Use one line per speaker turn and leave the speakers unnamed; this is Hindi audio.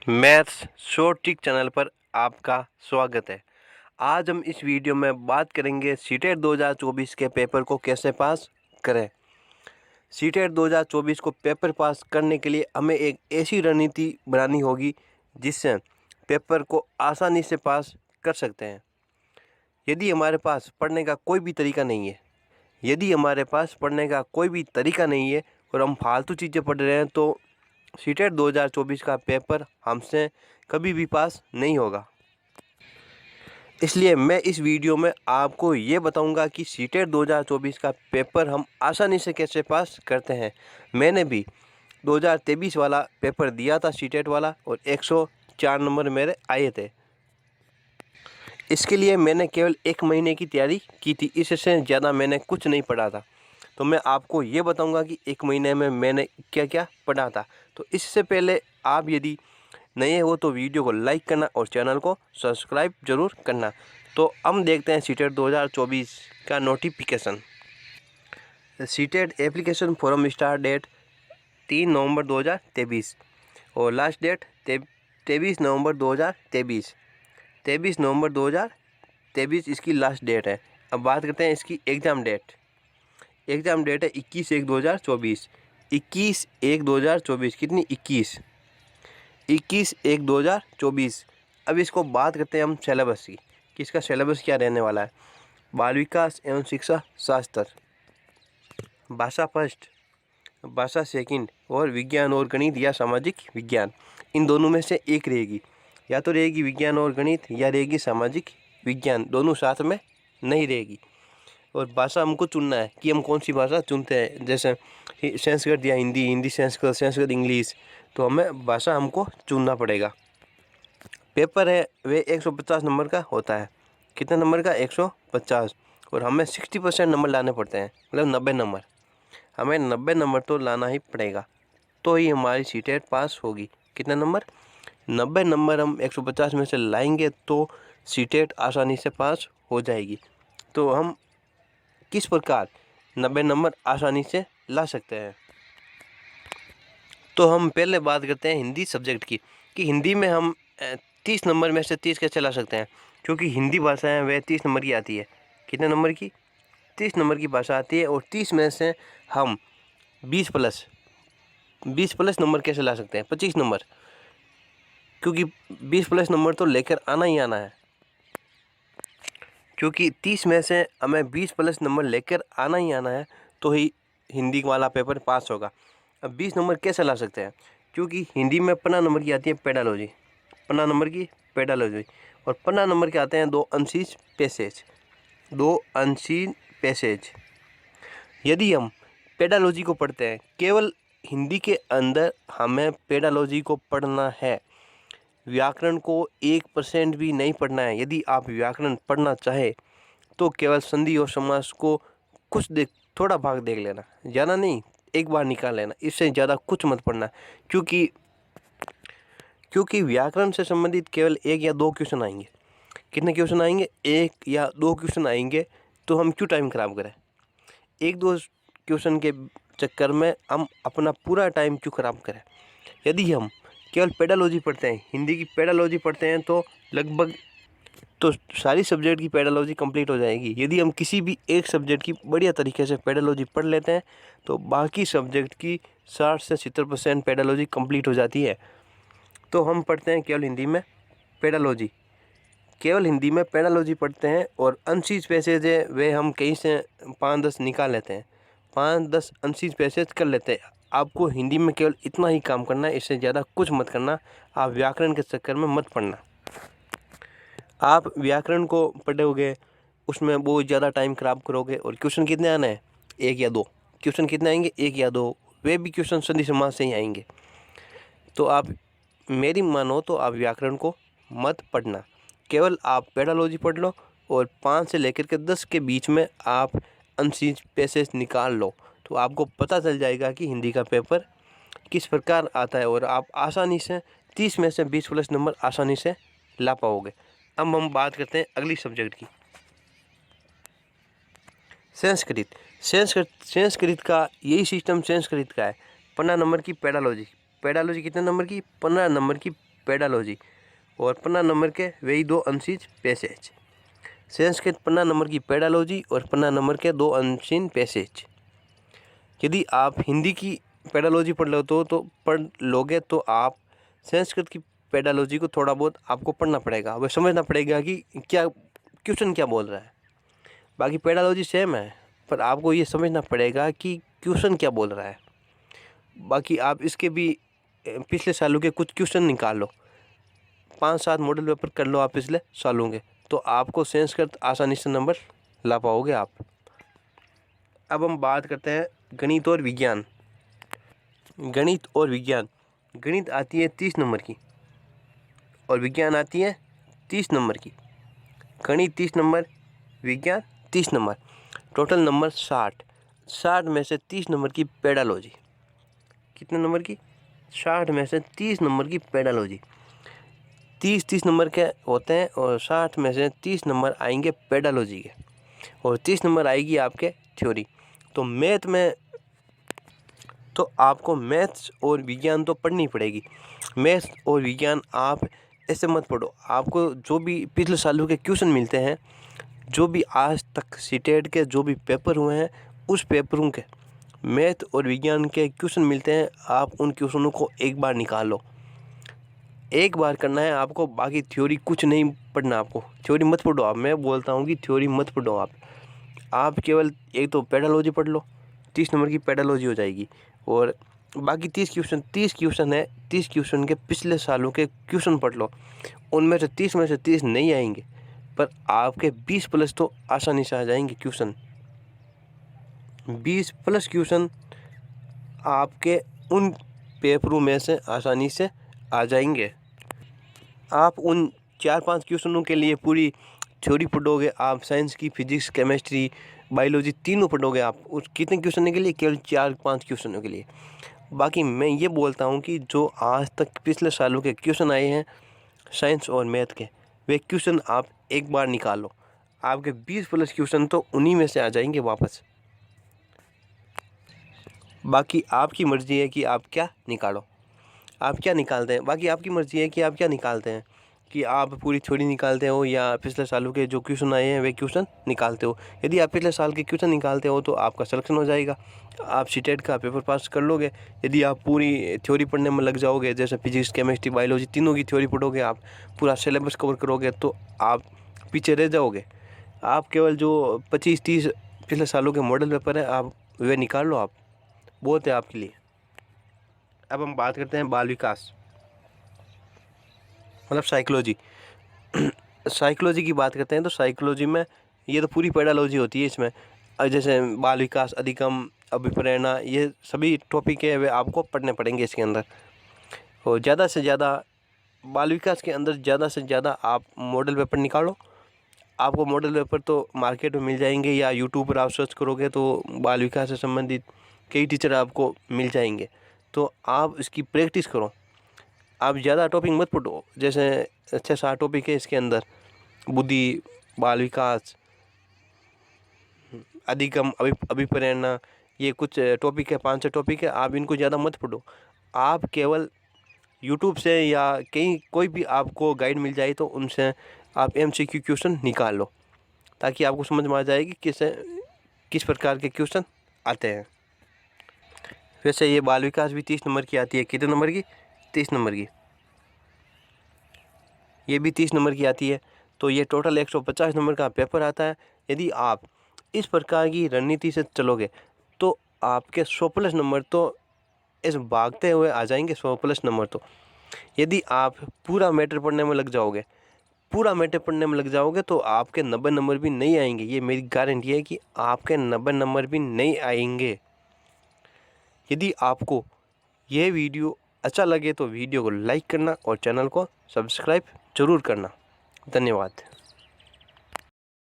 मैथ्स शॉर्ट ट्रिक चैनल पर आपका स्वागत है। आज हम इस वीडियो में बात करेंगे सीटेट 2024 के पेपर को कैसे पास करें। सीटेट 2024 को पेपर पास करने के लिए हमें एक ऐसी रणनीति बनानी होगी जिससे पेपर को आसानी से पास कर सकते हैं। यदि हमारे पास पढ़ने का कोई भी तरीका नहीं है, और हम फालतू चीज़ें पढ़ रहे हैं तो सीटेट 2024 का पेपर हमसे कभी भी पास नहीं होगा। इसलिए मैं इस वीडियो में आपको ये बताऊंगा कि सीटेट 2024 का पेपर हम आसानी से कैसे पास करते हैं। मैंने भी 2023 वाला पेपर दिया था सीटेट वाला और 104 नंबर मेरे आए थे। इसके लिए मैंने केवल 1 महीने की तैयारी की थी, इससे ज़्यादा मैंने कुछ नहीं पढ़ा था। तो मैं आपको ये बताऊंगा कि 1 महीने में मैंने क्या क्या पढ़ा था। तो इससे पहले आप यदि नए हो तो वीडियो को लाइक करना और चैनल को सब्सक्राइब जरूर करना। तो हम देखते हैं सीटेट 2024 का notification. CTET application form start date 3 नवंबर 2023 और लास्ट डेट 23 नवंबर 2023। 23 नवंबर 2023 इसकी लास्ट डेट है। अब बात करते हैं इसकी एग्ज़ाम डेट है 21/1/2024। 21/1/2024 कितनी 21/1/2024। अब इसको बात करते हैं हम सिलेबस की कि इसका सिलेबस क्या रहने वाला है। बाल विकास एवं शिक्षा शास्त्र, भाषा फर्स्ट, भाषा सेकंड और विज्ञान और गणित या सामाजिक विज्ञान, इन दोनों में से एक रहेगी। या तो रहेगी विज्ञान और गणित या रहेगी सामाजिक विज्ञान, दोनों साथ में नहीं रहेगी। और भाषा हमको चुनना है कि हम कौन सी भाषा चुनते हैं, जैसे संस्कृत या हिंदी, हिंदी संस्कृत, संस्कृत इंग्लिश, तो हमें भाषा हमको चुनना पड़ेगा। पेपर है वे 150 नंबर का होता है। कितने नंबर का? 150। और हमें 60% नंबर लाने पड़ते हैं, मतलब 90 नंबर। हमें 90 नंबर तो लाना ही पड़ेगा, तो ही हमारी सीटेट पास होगी। कितने नंबर? 90 नंबर हम 150 में से लाएंगे तो सीटेट आसानी से पास हो जाएगी। तो हम किस प्रकार 90 नंबर आसानी से ला सकते हैं, तो हम पहले बात करते हैं हिंदी सब्जेक्ट की कि हिंदी में हम 30 नंबर में से 30 कैसे ला सकते हैं। क्योंकि हिंदी भाषा है वह 30 नंबर की आती है। कितने नंबर की? 30 नंबर की भाषा आती है। और 30 में से हम 20 प्लस नंबर कैसे ला सकते हैं? 25 नंबर, क्योंकि 20 प्लस नंबर तो लेकर आना ही आना है। क्योंकि 30 में से हमें 20 प्लस नंबर लेकर आना ही आना है, तो ही हिंदी वाला पेपर पास होगा। अब 20 नंबर कैसे ला सकते हैं? क्योंकि हिंदी में 15 नंबर की आती है पेडालॉजी, 15 नंबर की पेडालॉजी, और 15 नंबर के आते हैं 2 अंशीज पैसेज। यदि हम पेडालॉजी को पढ़ते हैं, केवल हिंदी के अंदर हमें पेडालॉजी को पढ़ना है, व्याकरण को 1% भी नहीं पढ़ना है। यदि आप व्याकरण पढ़ना चाहे तो केवल संधि और समास को थोड़ा भाग देख लेना, ज़्यादा नहीं, एक बार निकाल लेना, इससे ज़्यादा कुछ मत पढ़ना। क्योंकि व्याकरण से संबंधित केवल 1 या 2 क्वेश्चन आएंगे। कितने क्वेश्चन आएंगे? 1 या 2 क्वेश्चन आएंगे। तो हम क्यों टाइम खराब करें? 1-2 क्वेश्चन के चक्कर में हम अपना पूरा टाइम क्यों खराब करें? यदि हम केवल पेडालॉजी पढ़ते हैं, हिंदी की पेडालॉजी पढ़ते हैं, तो लगभग तो सारी सब्जेक्ट की पेडालॉजी कंप्लीट हो जाएगी। यदि हम किसी भी एक सब्जेक्ट की बढ़िया तरीके से पेडालॉजी पढ़ लेते हैं तो बाकी सब्जेक्ट की 60 से 70% पेडालॉजी कंप्लीट हो जाती है। तो हम पढ़ते हैं केवल हिंदी में पेडालॉजी पढ़ते हैं, और अनसीज पैसेज है वे हम कहीं से 5-10 निकाल लेते हैं, 5-10 अनसीज पैसेज कर लेते हैं। आपको हिंदी में केवल इतना ही काम करना है, इससे ज़्यादा कुछ मत करना। आप व्याकरण के चक्कर में मत पढ़ना। आप व्याकरण को पढ़ोगे, उसमें बहुत ज़्यादा टाइम खराब करोगे, और क्वेश्चन कितने आने हैं? 1 या 2 क्वेश्चन। कितने आएंगे? 1 या 2, वे भी क्वेश्चन संधि समास से ही आएंगे। तो आप मेरी मानो तो आप व्याकरण को मत पढ़ना, केवल आप पेडालॉजी पढ़ लो, और 5 से लेकर के 10 के बीच में आप अनसीज पैसेज निकाल लो, तो आपको पता चल जाएगा कि हिंदी का पेपर किस प्रकार आता है, और आप आसानी से 30 में से 20 प्लस नंबर आसानी से ला पाओगे। अब हम बात करते हैं अगली सब्जेक्ट की, संस्कृत का यही सिस्टम संस्कृत का है। 15 नंबर की पेडालॉजी कितने नंबर की? 15 नंबर की पेडालॉजी और 15 नंबर के वही 2 अनसीज पैसेज। संस्कृत 15 नंबर की पेडालॉजी और 15 नंबर के 2 अनसीन पैसेज। यदि आप हिंदी की पेडालॉजी पढ़ लोगे तो आप संस्कृत की पेडालॉजी को थोड़ा बहुत आपको पढ़ना पड़ेगा, वह समझना पड़ेगा कि क्या क्वेश्चन क्या बोल रहा है। बाकी पेडालॉजी सेम है, पर आपको ये समझना पड़ेगा कि क्वेश्चन क्या बोल रहा है। बाकी आप इसके भी पिछले सालों के कुछ क्वेश्चन निकाल लो, 5-7 मॉडल पेपर कर लो आप पिछले सालों के, तो आपको संस्कृत आसानी से नंबर ला पाओगे आप। अब हम बात करते हैं गणित और विज्ञान। गणित और विज्ञान, गणित आती है 30 नंबर की और विज्ञान आती है 30 नंबर की। गणित 30 नंबर, विज्ञान 30 नंबर, टोटल नंबर 60। 60 में से 30 नंबर की पेडालॉजी। कितने नंबर की? 60 में से 30 नंबर की पेडालॉजी। 30 नंबर के होते हैं और 60 में से 30 नंबर आएंगे पेडालॉजी के और 30 नंबर आएगी आपके थ्योरी। तो मैथ में तो आपको मैथ्स और विज्ञान तो पढ़नी पड़ेगी। मैथ्स और विज्ञान आप ऐसे मत पढ़ो, आपको जो भी पिछले सालों के क्वेश्चन मिलते हैं, जो भी आज तक सीटेट के जो भी पेपर हुए हैं, उस पेपरों के मैथ और विज्ञान के क्वेश्चन मिलते हैं, आप उन क्वेश्चनों को एक बार निकालो। एक बार करना है आपको, बाकी थ्योरी कुछ नहीं पढ़ना। आपको थ्योरी मत पढ़ो आप, मैं बोलता हूँ कि थ्योरी मत पढ़ो आप केवल एक तो पेडालॉजी पढ़ लो, 30 नंबर की पेडालॉजी हो जाएगी। और बाकी 30 क्वेश्चन है, 30 क्वेश्चन के पिछले सालों के क्वेश्चन पढ़ लो। उनमें से 30 में से 30 नहीं आएंगे, पर आपके 20 प्लस तो आसानी से आ जाएंगे क्वेश्चन। 20 प्लस क्वेश्चन आपके उन पेपरों में से आसानी से आ जाएंगे। आप उन 4-5 क्वेश्चनों के लिए पूरी थ्योरी पढ़ोगे, आप साइंस की, फिजिक्स, केमिस्ट्री, बायोलॉजी तीनों पढ़ोगे आप उस कितने क्वेश्चन के लिए? केवल 4-5 क्वेश्चनों के लिए। बाकी मैं ये बोलता हूँ कि जो आज तक पिछले सालों के क्वेश्चन आए हैं साइंस और मैथ के, वे क्वेश्चन आप एक बार निकालो, आपके 20 प्लस क्वेश्चन तो उन्हीं में से आ जाएंगे वापस। बाकी आपकी मर्ज़ी है कि आप क्या निकालो, आप क्या निकालते हैं। बाकी आपकी मर्ज़ी है कि आप क्या निकालते हैं, कि आप पूरी थ्योरी निकालते हो या पिछले सालों के जो क्वेश्चन आए हैं वे क्वेश्चन निकालते हो। यदि आप पिछले साल के क्वेश्चन निकालते हो तो आपका सिलेक्शन हो जाएगा, आप सीटेट का पेपर पास कर लोगे। यदि आप पूरी थ्योरी पढ़ने में लग जाओगे, जैसे फिजिक्स, केमिस्ट्री, बायोलॉजी तीनों की थ्योरी पढ़ोगे, आप पूरा सिलेबस कवर करोगे, तो आप पीछे रह जाओगे। आप केवल जो 25-30 पिछले सालों के मॉडल पेपर है, आप वे निकाल लो, आप बहुत है आपके लिए। अब हम बात करते हैं बाल विकास, मतलब साइकोलॉजी। साइकोलॉजी की बात करते हैं तो साइकोलॉजी में ये तो पूरी पेडालॉजी होती है इसमें। जैसे बाल विकास, अधिगम, अभिप्रेरणा, ये सभी टॉपिक है वे आपको पढ़ने पड़ेंगे इसके अंदर। और ज़्यादा से ज़्यादा बाल विकास के अंदर ज़्यादा से ज़्यादा आप मॉडल पेपर निकालो। आपको मॉडल पेपर तो मार्केट में मिल जाएंगे या यूट्यूब पर आप सर्च करोगे तो बाल विकास से संबंधित कई टीचर आपको मिल जाएंगे। तो आप इसकी प्रैक्टिस करो, आप ज़्यादा टॉपिक मत पढ़ो। जैसे 6-7 टॉपिक है इसके अंदर, बुद्धि, बाल विकास, अधिगम, अभिप्रेरणा, ये कुछ टॉपिक है, 5-6 टॉपिक है। आप इनको ज़्यादा मत पढ़ो, आप केवल यूट्यूब से या कहीं कोई भी आपको गाइड मिल जाए तो उनसे आप MCQ क्वेश्चन निकाल लो, ताकि आपको समझ में आ जाए कि किस प्रकार के क्वेश्चन आते हैं। वैसे ये बाल विकास भी 30 नंबर की आती है। कितने नंबर की? 30 नंबर की। ये भी 30 नंबर की आती है, तो ये टोटल 150 नंबर का पेपर आता है। यदि आप इस प्रकार की रणनीति से चलोगे तो आपके 100 प्लस नंबर तो इस भागते हुए आ जाएंगे, 100 प्लस नंबर तो। यदि आप पूरा मैटर पढ़ने में लग जाओगे, तो आपके 90 नंबर भी नहीं आएंगे। ये मेरी गारंटी है कि आपके 90 नंबर भी नहीं आएंगे। यदि आपको यह वीडियो अच्छा लगे तो वीडियो को लाइक करना और चैनल को सब्सक्राइब जरूर करना। धन्यवाद।